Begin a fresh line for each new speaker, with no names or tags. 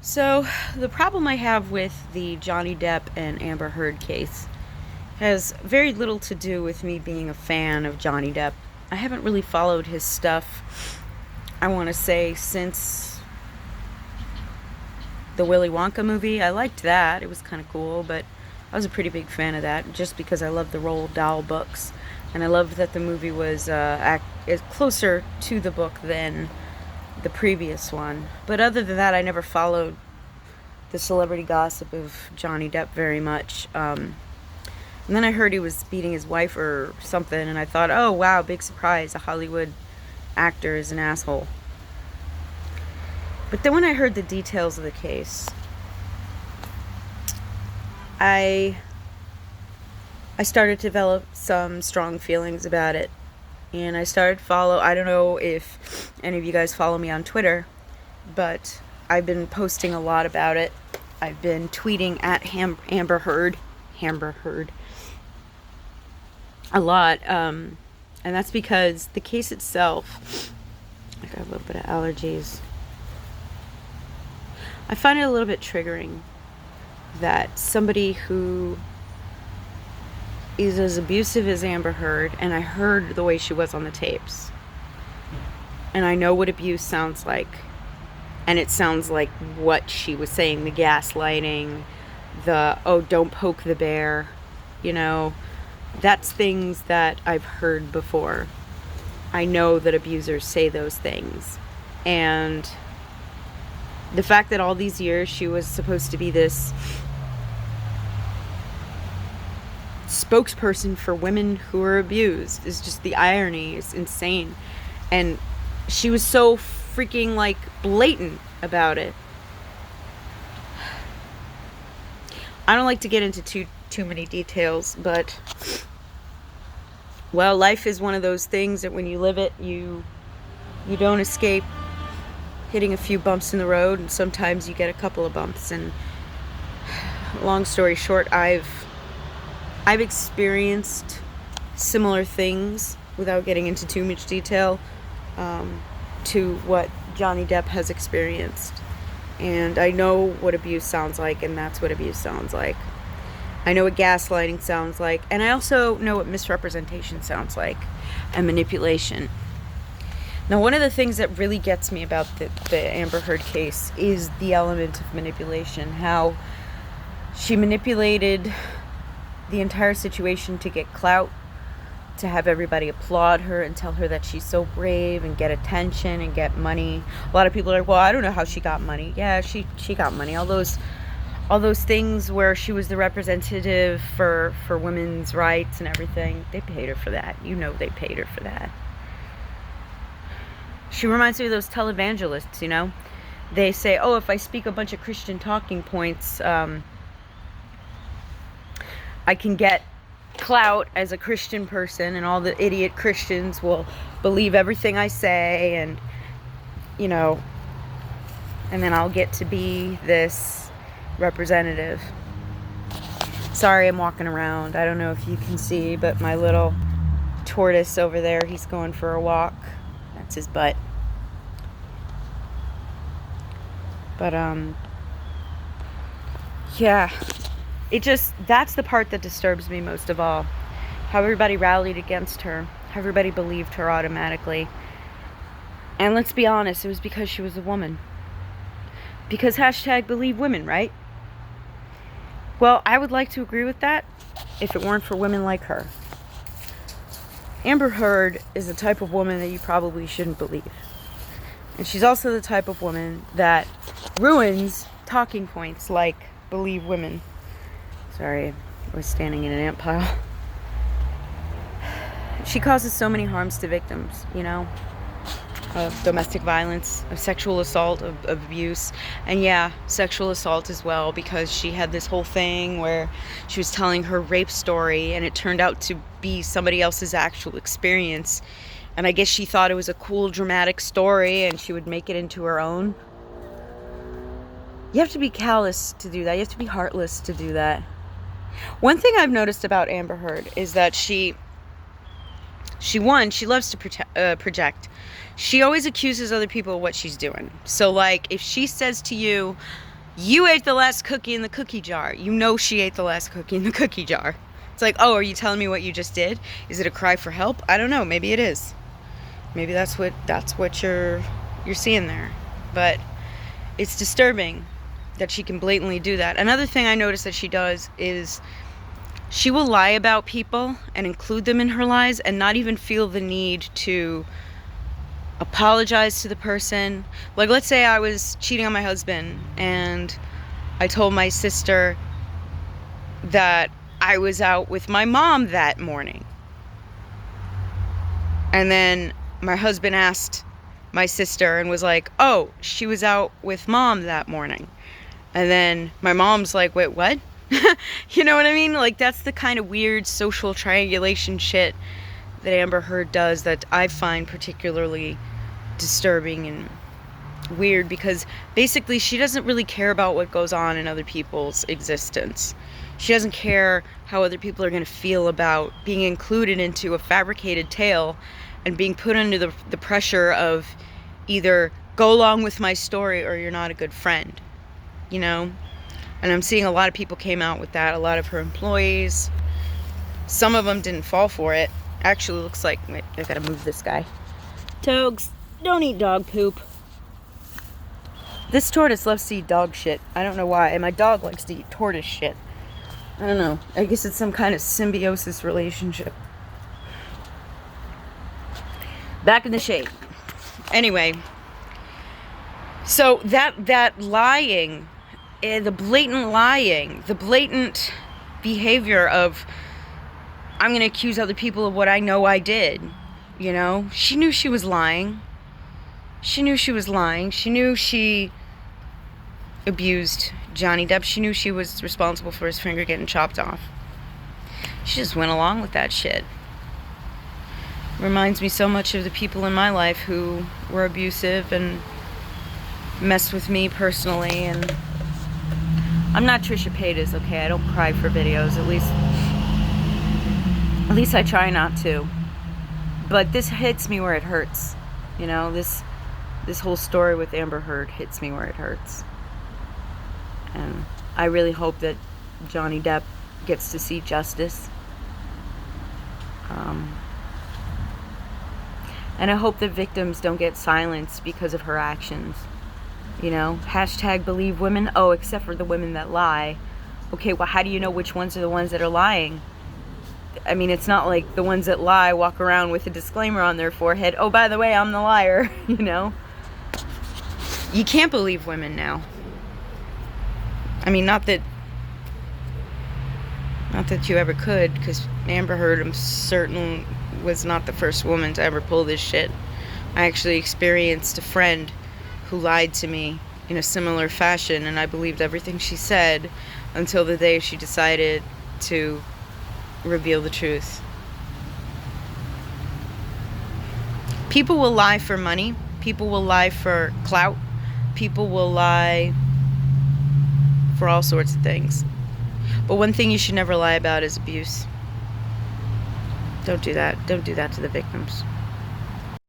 So, the problem I have with the Johnny Depp and Amber Heard case has very little to do with me being a fan of Johnny Depp. I haven't really followed his stuff, I want to say, since the Willy Wonka movie. I liked that, it was kind of cool, but I was a pretty big fan of that just because I loved the Roald Dahl books. And I loved that the movie was closer to the book than the previous one. But other than that, I never followed the celebrity gossip of Johnny Depp very much. And then I heard he was beating his wife or something, and I thought, oh wow, big surprise, a Hollywood actor is an asshole. But then when I heard the details of the case, I started to develop some strong feelings about it. And I started I don't know if any of you guys follow me on Twitter, but I've been posting a lot about it. I've been tweeting at Amber Heard a lot, and that's because the case itself, I got a little bit of allergies. I find it a little bit triggering that somebody who is as abusive as Amber Heard, and I heard the way she was on the tapes, and I know what abuse sounds like, and it sounds like what she was saying, the gaslighting, the, oh, don't poke the bear, that's things that I've heard before. I know that abusers say those things, and the fact that all these years she was supposed to be this spokesperson for women who are abused is just, the irony is insane. And she was so freaking blatant about it. I don't like to get into too many details, but well, life is one of those things that when you live it, you don't escape hitting a few bumps in the road, and sometimes you get a couple of bumps. And long story short, I've experienced similar things, without getting into too much detail, to what Johnny Depp has experienced. And I know what abuse sounds like, and that's what abuse sounds like. I know what gaslighting sounds like, and I also know what misrepresentation sounds like, and manipulation. Now, one of the things that really gets me about the Amber Heard case is the element of manipulation. How she manipulated the entire situation to get clout, to have everybody applaud her and tell her that she's so brave and get attention and get money. A lot of people are like, well, I don't know how she got money. Yeah, she got money. All those things where she was the representative for women's rights and everything, they paid her for that. They paid her for that. She reminds me of those televangelists, They say, oh, if I speak a bunch of Christian talking points, I can get clout as a Christian person, and all the idiot Christians will believe everything I say, and and then I'll get to be this representative. Sorry, I'm walking around. I don't know if you can see, but my little tortoise over there, he's going for a walk. That's his butt. But yeah, that's the part that disturbs me most of all. How everybody rallied against her, how everybody believed her automatically. And let's be honest, it was because she was a woman. Because #believe women, right? Well, I would like to agree with that if it weren't for women like her. Amber Heard is the type of woman that you probably shouldn't believe. And she's also the type of woman that ruins talking points like believe women. Sorry, I was standing in an ant pile. She causes so many harms to victims, of domestic violence, of sexual assault, of abuse, and yeah, sexual assault as well, because she had this whole thing where she was telling her rape story, and it turned out to be somebody else's actual experience. And I guess she thought it was a cool, dramatic story, and she would make it into her own. You have to be callous to do that. You have to be heartless to do that. One thing I've noticed about Amber Heard is that she loves to project. She always accuses other people of what she's doing. So, if she says to you, You ate the last cookie in the cookie jar. You know she ate the last cookie in the cookie jar. It's like, oh, are you telling me what you just did? Is it a cry for help? I don't know. Maybe it is. Maybe that's what you're seeing there. But it's disturbing that she can blatantly do that. Another thing I notice that she does is she will lie about people and include them in her lies and not even feel the need to apologize to the person. Like, let's say I was cheating on my husband and I told my sister that I was out with my mom that morning. And then my husband asked my sister and was like, oh, she was out with mom that morning. And then my mom's like, wait, what? You know what I mean? Like, that's the kind of weird social triangulation shit that Amber Heard does that I find particularly disturbing and weird, because basically she doesn't really care about what goes on in other people's existence. She doesn't care how other people are going to feel about being included into a fabricated tale and being put under the pressure of either go along with my story or you're not a good friend, you know? And I'm seeing a lot of people came out with that, a lot of her employees. Some of them didn't fall for it. Actually, looks like, wait, I gotta move this guy. Togs, don't eat dog poop. This tortoise loves to eat dog shit. I don't know why. And my dog likes to eat tortoise shit. I don't know. I guess it's some kind of symbiosis relationship. Back in the shade. Anyway, so that lying, the blatant lying, the blatant behavior of, I'm going to accuse other people of what I know I did, you know? She knew she was lying. She knew she was lying. She knew she abused Johnny Depp. She knew she was responsible for his finger getting chopped off. She just went along with that shit. Reminds me so much of the people in my life who were abusive and messed with me personally. And I'm not Trisha Paytas, okay? I don't cry for videos. At least I try not to. But this hits me where it hurts. You know, this whole story with Amber Heard hits me where it hurts. And I really hope that Johnny Depp gets to see justice. And I hope that victims don't get silenced because of her actions. You know, hashtag believe women. Oh, except for the women that lie. Okay, well, how do you know which ones are the ones that are lying? I mean, it's not like the ones that lie walk around with a disclaimer on their forehead. Oh, by the way, I'm the liar, you know? You can't believe women now. I mean, not that you ever could, because Amber Heard, I'm certain, was not the first woman to ever pull this shit. I actually experienced a friend who lied to me in a similar fashion, and I believed everything she said until the day she decided to reveal the truth. People will lie for money. People will lie for clout. People will lie for all sorts of things. But one thing you should never lie about is abuse. Don't do that. Don't do that to the victims.